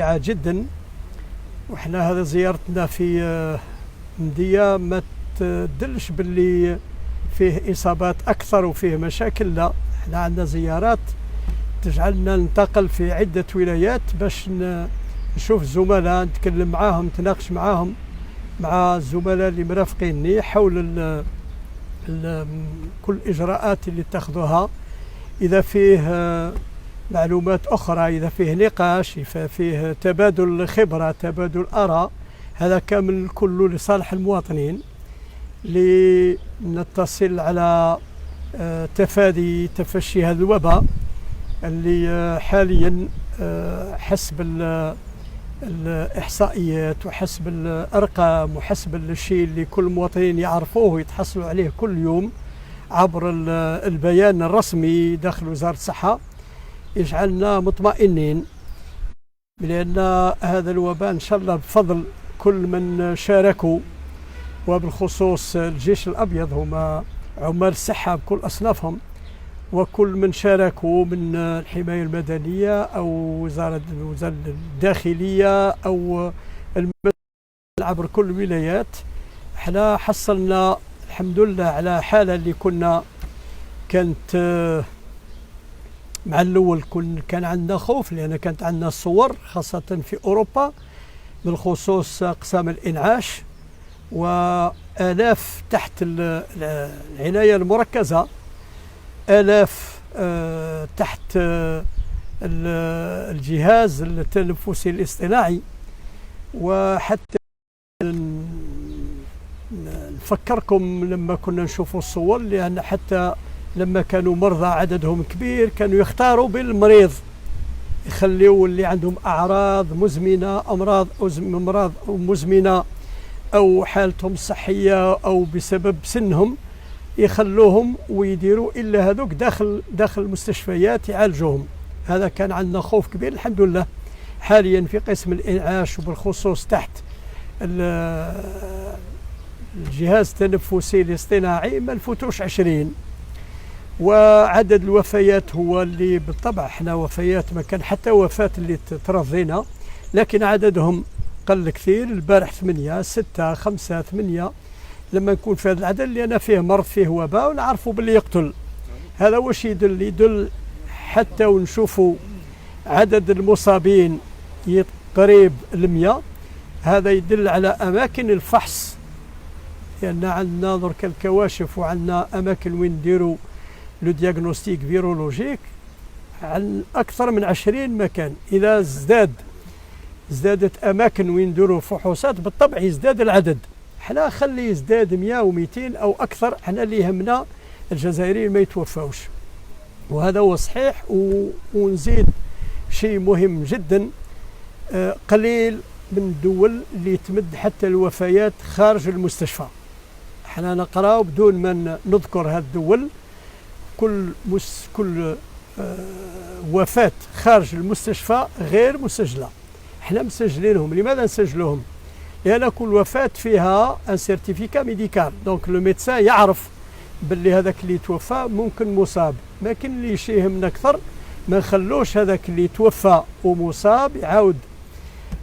جدا. وحنا هذا زيارتنا في مندية ما تدلش باللي فيه إصابات أكثر وفيه مشاكل، لا، احنا عندنا زيارات تجعلنا ننتقل في عدة ولايات باش نشوف الزملاء، نتكلم معاهم، نتناقش معاهم مع الزملاء اللي مرافقيني حول كل الإجراءات اللي اتخذوها، إذا فيه معلومات أخرى، إذا فيه نقاش، إذا فيه تبادل خبرة، تبادل آراء، هذا كامل كله لصالح المواطنين، لنتصل على تفشي هذا الوباء اللي حاليا حسب الإحصائيات وحسب الأرقام وحسب الشيء اللي كل المواطنين يعرفوه ويتحصلوا عليه كل يوم عبر البيان الرسمي داخل وزارة الصحة، يجعلنا مطمئنين، لأن هذا الوباء إن شاء الله بفضل كل من شاركوا، وبالخصوص الجيش الأبيض هما عمال الصحة بكل أصنافهم، وكل من شاركوا من الحماية المدنية أو وزارة الداخلية أو عبر كل الولايات. احنا حصلنا الحمد لله على حالة اللي كانت مع الأول كان عندنا خوف، لأن كانت عندنا صور خاصة في أوروبا بالخصوص أقسام الإنعاش، وآلاف تحت العناية المركزة، آلاف تحت الجهاز التنفسي الاصطناعي. وحتى نفكركم لما كنا نشوفوا الصور، لأن حتى لما كانوا مرضى عددهم كبير كانوا يختاروا بالمريض، يخليوا اللي عندهم أعراض مزمنة، أمراض مزمنة أو حالتهم الصحية أو بسبب سنهم، يخلوهم ويديروا إلا هذوك داخل المستشفيات يعالجوهم. هذا كان عندنا خوف كبير. الحمد لله حاليا في قسم الإنعاش وبالخصوص تحت الجهاز التنفسي الاصطناعي ما نفوتوش 20، وعدد الوفيات هو اللي بالطبع احنا وفيات ما كان حتى وفاة اللي ترضينا، لكن عددهم قل كثير. البارح 8 6 5 8 لما نكون في هذا العدد، لأن فيه مرض فيه وباء ونعرفوا باللي يقتل. هذا واش يدل حتى ونشوفوا عدد المصابين قريب 100، هذا يدل على أماكن الفحص، لأن عندنا درك الكواشف وعندنا أماكن وين نديروا لو دياغنوستيك فيرولوجيك عن أكثر من 20 مكان. إذا ازدادت أماكن وين نديروا فحوصات بالطبع يزداد العدد. احنا خلي يزداد 100 و200 أو أكثر، احنا اللي يهمنا الجزائريين ما يتوفاوش، وهذا هو صحيح. ونزيد شيء مهم جدا، قليل من الدول اللي تمد حتى الوفيات خارج المستشفى. احنا نقراو بدون ما نذكر هذه الدول، كل وفاة خارج المستشفى غير مسجلة، احنا مسجلينهم. لماذا نسجلوهم؟ لأن كل وفاة فيها ان سيرتيفيكا ميديكال، دونك لو ميدسان يعرف باللي هذاك اللي توفى ممكن مصاب. لكن اللي شي يهمنا أكثر ما نخلوش هذاك اللي توفى ومصاب يعاود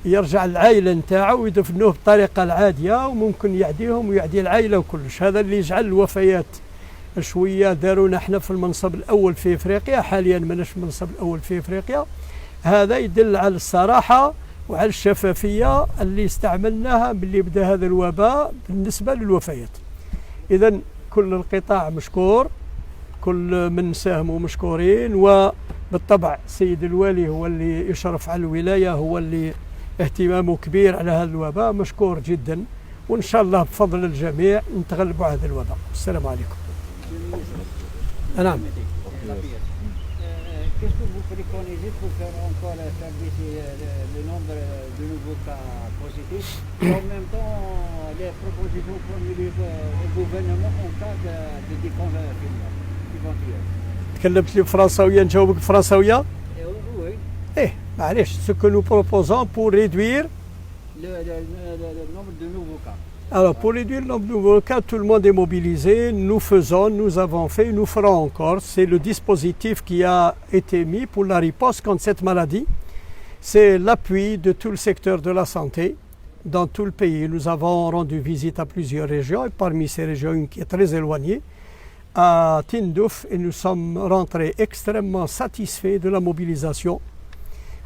يرجع العائلة نتاعو ويدفنوه بالطريقة العادية، وممكن يعديهم ويعدي العائلة وكلش. هذا اللي يجعل الوفيات شوية. دارونا احنا في المنصب الأول في إفريقيا، حاليا ماناش في المنصب الأول في إفريقيا. هذا يدل على الصراحة وعلى الشفافية اللي استعملناها باللي بدأ هذا الوباء بالنسبة للوفيات. إذن كل القطاع مشكور، كل من ساهموا مشكورين، وبالطبع السيد الوالي هو اللي يشرف على الولاية، هو اللي اهتمامه كبير على هذا الوباء، مشكور جدا. وإن شاء الله بفضل الجميع نتغلبوا على هذا الوباء. السلام عليكم. نعم. Qu'est-ce que vous préconisez pour faire encore baisser le nombre de nouveaux cas positifs et en même temps les propositions formulées au gouvernement en cas de confinement éventuel. تكلمت لي بفرنساوية نجاوبك بفرنساوية؟ Oui. إيه معليش. Ce que nous proposons pour réduire le nombre de nouveaux cas. Alors, pour réduire le nombre de nouveaux cas, tout le monde est mobilisé. Nous avons fait, nous ferons encore. C'est le dispositif qui a été mis pour la riposte contre cette maladie. c'est l'appui de tout le secteur de la santé dans tout le pays. Nous avons rendu visite à plusieurs régions, et parmi ces régions, une qui est très éloignée, à Tindouf, et nous sommes rentrés extrêmement satisfaits de la mobilisation,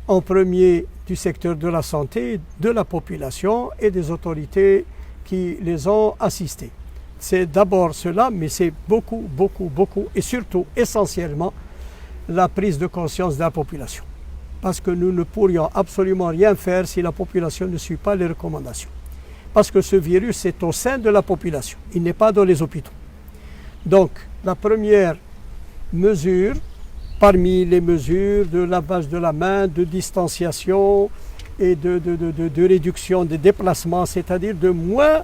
en premier du secteur de la santé, de la population et des autorités qui les ont assistés. C'est d'abord cela, mais c'est beaucoup, et surtout, essentiellement, la prise de conscience de la population. Parce que nous ne pourrions absolument rien faire si la population ne suit pas les recommandations. Parce que ce virus est au sein de la population, il n'est pas dans les hôpitaux. Donc, la première mesure, parmi les mesures de lavage de la main, de distanciation et de réduction des déplacements, c'est-à-dire de moins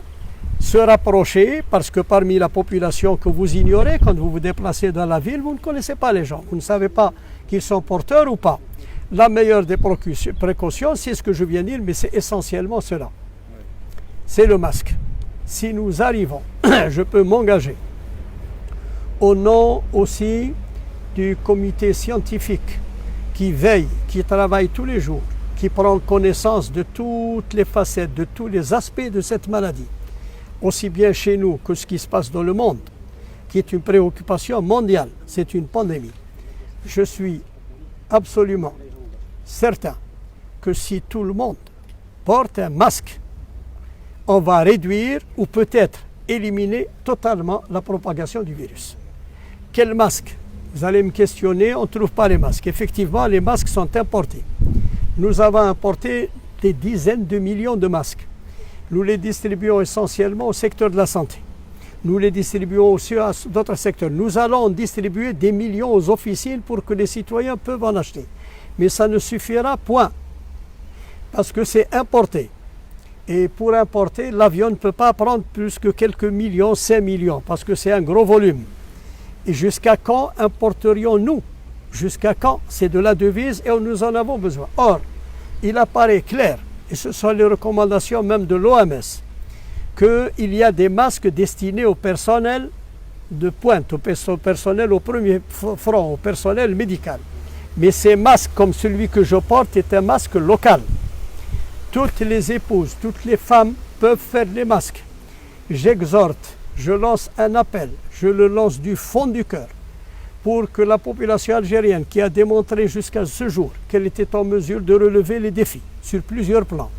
se rapprocher, parce que parmi la population que vous ignorez, quand vous vous déplacez dans la ville, vous ne connaissez pas les gens, vous ne savez pas qu'ils sont porteurs ou pas. La meilleure des précautions, c'est ce que je viens de dire, mais c'est essentiellement cela. C'est le masque. Si nous arrivons, je peux m'engager, au nom aussi du comité scientifique qui veille, qui travaille tous les jours, qui prend connaissance de toutes les facettes, de tous les aspects de cette maladie, aussi bien chez nous que ce qui se passe dans le monde, qui est une préoccupation mondiale, c'est une pandémie. Je suis absolument certain que si tout le monde porte un masque, on va réduire ou peut-être éliminer totalement la propagation du virus. Quel masque? Vous allez me questionner, on ne trouve pas les masques. Effectivement, les masques sont importés. Nous avons importé des dizaines de millions de masques. Nous les distribuons essentiellement au secteur de la santé. Nous les distribuons aussi à d'autres secteurs. Nous allons distribuer des millions aux officines pour que les citoyens peuvent en acheter. Mais ça ne suffira point, parce que c'est importé. Et pour importer, l'avion ne peut pas prendre plus que quelques millions, 5 millions, parce que c'est un gros volume. Et jusqu'à quand importerions-nous? Jusqu'à quand? C'est de la devise et nous en avons besoin. Or, il apparaît clair, et ce sont les recommandations même de l'OMS, qu'il y a des masques destinés au personnel de pointe, au personnel au premier front, au personnel médical. Mais ces masques, comme celui que je porte, est un masque local. Toutes les épouses, toutes les femmes peuvent faire les masques. J'exhorte, je lance un appel, je le lance du fond du cœur, pour que la population algérienne, qui a démontré jusqu'à ce jour qu'elle était en mesure de relever les défis sur plusieurs plans,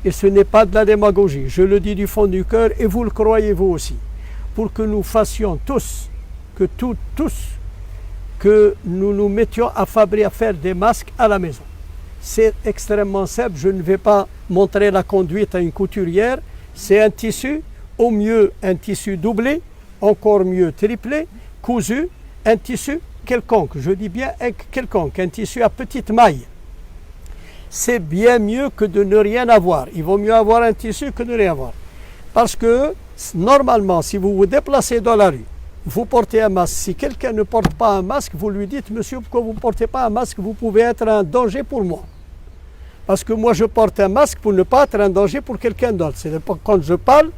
et ce n'est pas de la démagogie, je le dis du fond du cœur, et vous le croyez vous aussi, pour que nous fassions tous, que nous nous mettions à faire des masques à la maison. C'est extrêmement simple, je ne vais pas montrer la conduite à une couturière, c'est un tissu, au mieux un tissu doublé, encore mieux triplé, cousu, un tissu quelconque, je dis bien quelconque, un tissu à petite maille. C'est bien mieux que de ne rien avoir. Il vaut mieux avoir un tissu que de ne rien avoir. Parce que, normalement, si vous vous déplacez dans la rue, vous portez un masque. Si quelqu'un ne porte pas un masque, vous lui dites, monsieur, pourquoi vous ne portez pas un masque? Vous pouvez être un danger pour moi. Parce que moi, je porte un masque pour ne pas être un danger pour quelqu'un d'autre. C'est quand je parle,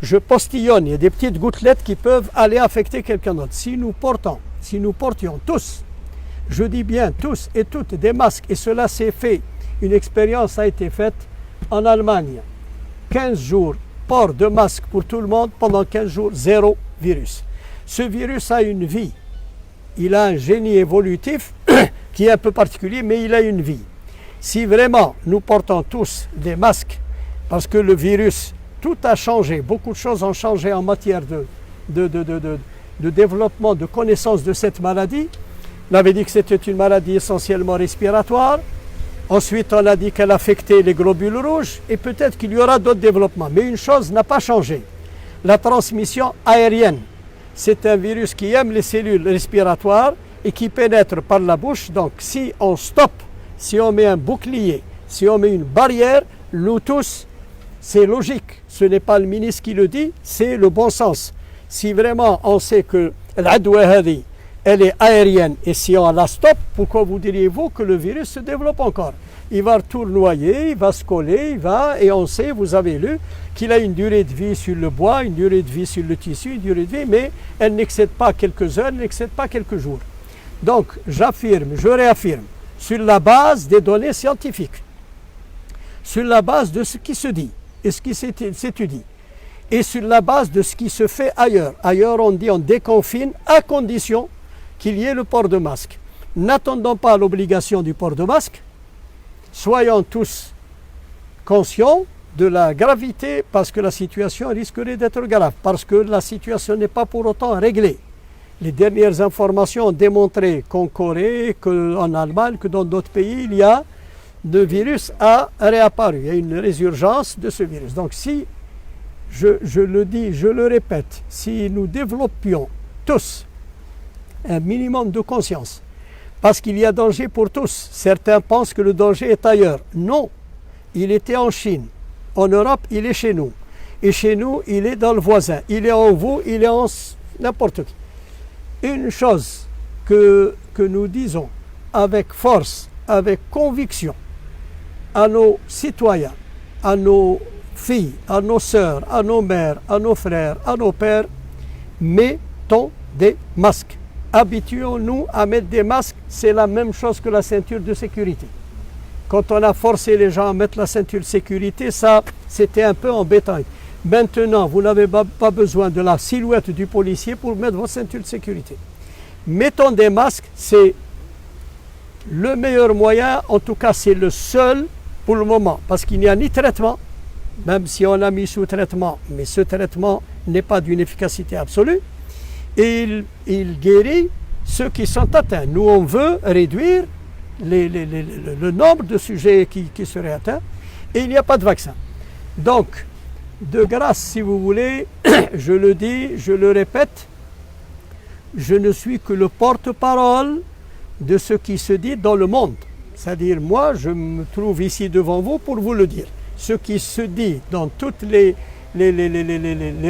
je postillonne. Il y a des petites gouttelettes qui peuvent aller affecter quelqu'un d'autre. Si nous portions tous, je dis bien tous et toutes, des masques, et cela s'est fait, une expérience a été faite en Allemagne. 15 jours, port de masque pour tout le monde, pendant 15 jours, zéro virus. Ce virus a une vie. Il a un génie évolutif qui est un peu particulier, mais il a une vie. Si vraiment nous portons tous des masques, parce que le virus, tout a changé, beaucoup de choses ont changé en matière de développement, de connaissance de cette maladie. On avait dit que c'était une maladie essentiellement respiratoire. Ensuite, on a dit qu'elle affectait les globules rouges et peut-être qu'il y aura d'autres développements. Mais une chose n'a pas changé, la transmission aérienne. C'est un virus qui aime les cellules respiratoires et qui pénètre par la bouche. Donc, si on stoppe, si on met un bouclier, si on met une barrière, nous tous, c'est logique. Ce n'est pas le ministre qui le dit, c'est le bon sens. Si vraiment on sait que l'adwa hadi, elle est aérienne et si on la stoppe, pourquoi vous diriez-vous que le virus se développe encore? Il va tournoyer, il va se coller, et on sait, vous avez lu, qu'il a une durée de vie sur le bois, une durée de vie sur le tissu, une durée de vie, mais elle n'excède pas quelques heures, elle n'excède pas quelques jours. Donc, j'affirme, je réaffirme, sur la base des données scientifiques, sur la base de ce qui se dit et ce qui s'étudie, et sur la base de ce qui se fait ailleurs. Ailleurs, on dit on déconfine à condition qu'il y ait le port de masque. N'attendons pas l'obligation du port de masque. Soyons tous conscients de la gravité, parce que la situation risquerait d'être grave, parce que la situation n'est pas pour autant réglée. Les dernières informations ont démontré qu'en Corée, qu'en Allemagne, que dans d'autres pays, il y a le virus a réapparu. Il y a une résurgence de ce virus. Donc si, je le dis, je le répète, si nous développions tous un minimum de conscience, parce qu'il y a danger pour tous. Certains pensent que le danger est ailleurs. Non, il était en Chine. En Europe, il est chez nous. Et chez nous, il est dans le voisin. Il est en vous, il est en n'importe qui. Une chose que nous disons avec force, avec conviction, à nos citoyens, à nos filles, à nos sœurs, à nos mères, à nos frères, à nos pères, mettons des masques. Habituons-nous à mettre des masques, c'est la même chose que la ceinture de sécurité. Quand on a forcé les gens à mettre la ceinture de sécurité, ça, c'était un peu embêtant. Maintenant, vous n'avez pas besoin de la silhouette du policier pour mettre votre ceinture de sécurité. Mettons des masques, c'est le meilleur moyen, en tout cas c'est le seul pour le moment, parce qu'il n'y a ni traitement, même si on a mis sous traitement, mais ce traitement n'est pas d'une efficacité absolue, et il guérit ceux qui sont atteints. Nous, on veut réduire le nombre de sujets qui seraient atteints, et il n'y a pas de vaccin. Donc, de grâce, si vous voulez, je le dis, je le répète, je ne suis que le porte-parole de ce qui se dit dans le monde. C'est-à-dire, moi, je me trouve ici devant vous pour vous le dire. Ce qui se dit dans toutes les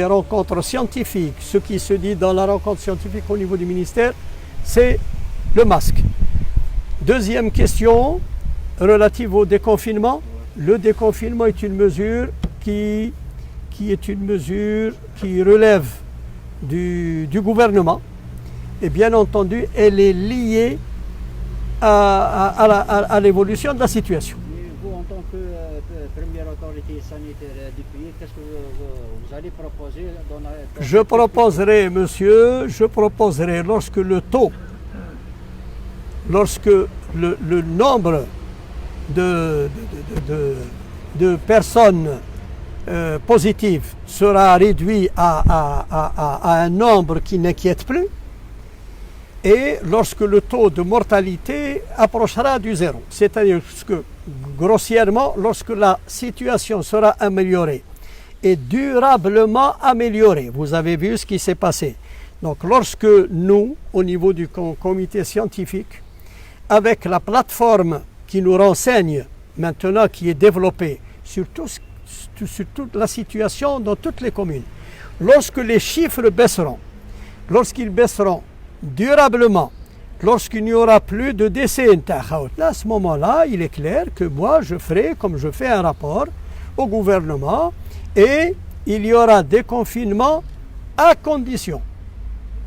rencontres scientifiques, ce qui se dit dans la rencontre scientifique au niveau du ministère, c'est le masque. Deuxième question, relative au déconfinement. Le déconfinement est une mesure qui relève du gouvernement. Et bien entendu, elle est liée à l'évolution de la situation. Et vous, en tant que première autorité sanitaire du pays, qu'est-ce que vous allez proposer Je proposerai, monsieur, lorsque le nombre de personnes positives sera réduit à un nombre qui n'inquiète plus, et lorsque le taux de mortalité approchera du zéro. C'est-à-dire que, grossièrement, lorsque la situation sera améliorée et durablement améliorée. Vous avez vu ce qui s'est passé. Donc lorsque nous, au niveau du comité scientifique, avec la plateforme qui nous renseigne maintenant, qui est développée sur toute la situation dans toutes les communes, lorsque les chiffres baisseront, lorsqu'ils baisseront durablement, lorsqu'il n'y aura plus de décès, à ce moment-là, il est clair que moi, je ferai, comme je fais un rapport au gouvernement, et il y aura des confinements à condition.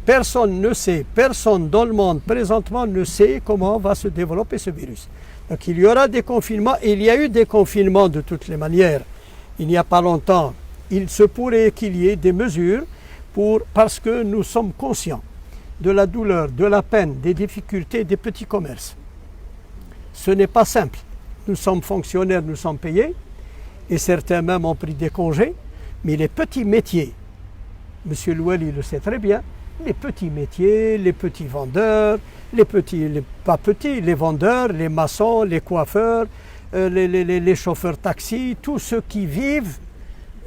Personne ne sait, personne dans le monde présentement ne sait comment va se développer ce virus. Donc il y aura des confinements, et il y a eu des confinements de toutes les manières. Il n'y a pas longtemps, il se pourrait qu'il y ait des mesures parce que nous sommes conscients de la douleur, de la peine, des difficultés des petits commerces. Ce n'est pas simple. Nous sommes fonctionnaires, nous sommes payés, et certains même ont pris des congés, mais les petits métiers, M. Loueli le sait très bien, les petits métiers, les petits vendeurs, les vendeurs, les maçons, les coiffeurs, les chauffeurs taxi, tous ceux qui vivent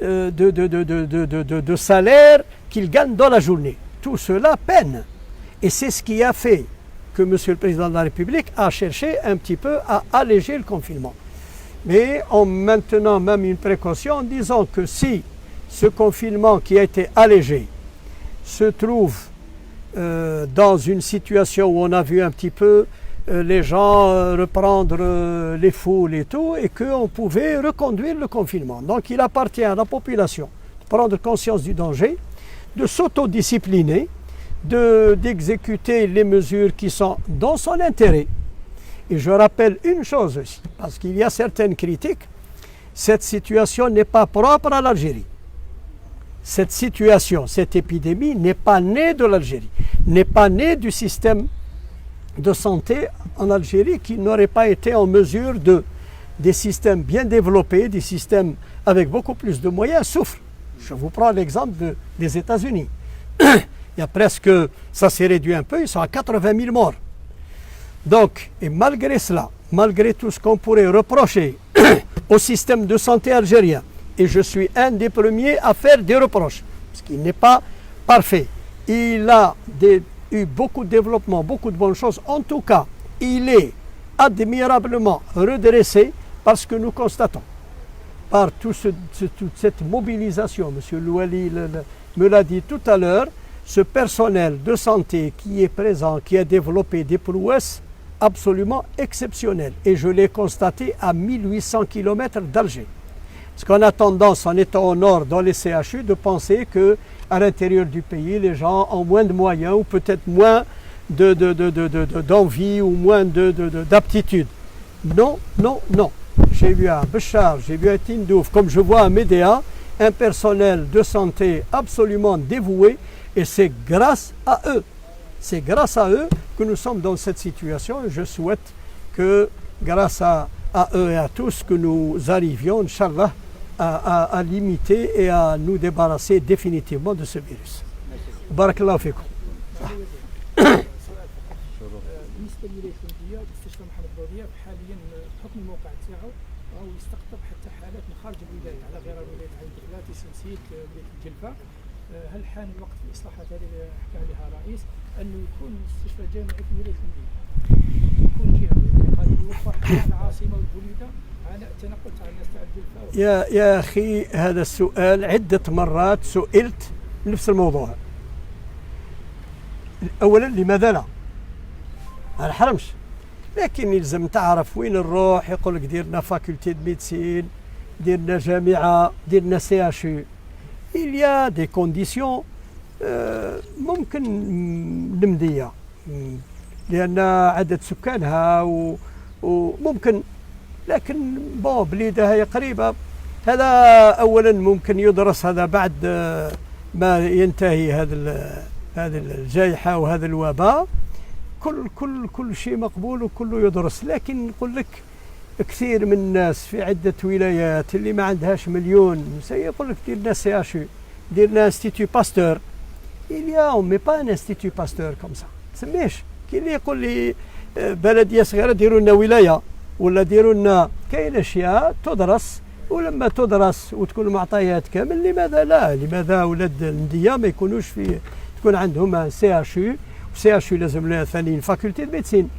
de salaire qu'ils gagnent dans la journée. Tout cela peine. Et c'est ce qui a fait que M. le Président de la République a cherché un petit peu à alléger le confinement. Mais en maintenant même une précaution en disant que si ce confinement qui a été allégé se trouve dans une situation où on a vu un petit peu les gens reprendre les foules et tout, et qu'on pouvait reconduire le confinement. Donc il appartient à la population de prendre conscience du danger, de s'autodiscipliner, d'exécuter les mesures qui sont dans son intérêt. Et je rappelle une chose aussi, parce qu'il y a certaines critiques Cette situation n'est pas propre à l'Algérie. Cette situation, cette épidémie n'est pas née de l'Algérie, n'est pas née du système de santé en Algérie qui n'aurait pas été en mesure des systèmes bien développés, des systèmes avec beaucoup plus de moyens souffrent. Je vous prends l'exemple des États-Unis. Il y a presque, ça s'est réduit un peu, ils sont à 80 000 morts. Donc, et malgré cela, malgré tout ce qu'on pourrait reprocher au système de santé algérien, et je suis un des premiers à faire des reproches, parce qu'il n'est pas parfait. Il a eu beaucoup de développement, beaucoup de bonnes choses. En tout cas, il est admirablement redressé parce que nous constatons, par toute cette mobilisation, M. Louali me l'a dit tout à l'heure, ce personnel de santé qui est présent, qui a développé des prouesses absolument exceptionnelles. Et je l'ai constaté à 1800 km d'Alger. Parce qu'on a tendance, en étant au nord, dans les CHU, de penser qu'à l'intérieur du pays, les gens ont moins de moyens ou peut-être moins d'envie ou moins d'aptitude. Non, non, non. J'ai vu à Béchar, j'ai vu à Tindouf, comme je vois à Médéa, un personnel de santé absolument dévoué, et c'est grâce à eux. C'est grâce à eux que nous sommes dans cette situation, et je souhaite que, grâce à eux et à tous, que nous arrivions, Inch'Allah, à limiter et à nous débarrasser définitivement de ce virus. Barakallahu fikum. بالنسبه للولايات المحليه مستشفى محمد بوذية حاليا بحكم الموقع تاعو راهو يستقطب حتى حالات من خارج الولايه على غير ولايه عين دولات سنسيت ولايه الجلفه. هل حان الوقت في الاصلاحات هذه اللي حكى عليها الرئيس انه يكون مستشفى جامعي في الولايات المحليه؟ يكون جهه قد يوفر حتى العاصمه والبوليده على التنقل تاع الناس تاع الجلفه. يا اخي هذا السؤال عده مرات سئلت نفس الموضوع. اولا لماذا لا؟ ما نحرمش، لكن يلزم تعرف وين نروح. يقول لك ديرنا فاكولتي دو ميديسين، ديرنا جامعه، ديرنا سي اش يو. il y a des conditions ممكن نمديه لان عدد سكانها وممكن، لكن بون بليده هي قريبه. هذا اولا ممكن يدرس هذا بعد ما ينتهي هذه الجائحه وهذا الوباء. كل شيء مقبول وكله يدرس، لكن نقول لك كثير من الناس في عدة ولايات اللي ما عندهاش مليون سيقول لك ديرنا سي اش يو، ديرنا انستيتو باستور. اليوم مي با ان انستيتو باستور كوم سا، تسميش كي اللي يقول لي بلديه صغيره ديروا لنا ولايه ولا ديروا لنا. كاين اشياء تدرس، ولما تدرس وتكون معطيات كامل لماذا لا؟ لماذا اولاد الانديه ما يكونوش في تكون عندهم سي اش يو؟ سي اش يو لازم لها ثاني فاكولتي دو ميديسين،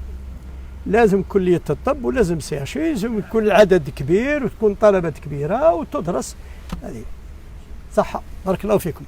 لازم كليه الطب، ولازم سي اش يو، لازم يكون العدد كبير وتكون طلبه كبيره وتدرس. هذه صح. بارك الله فيكم.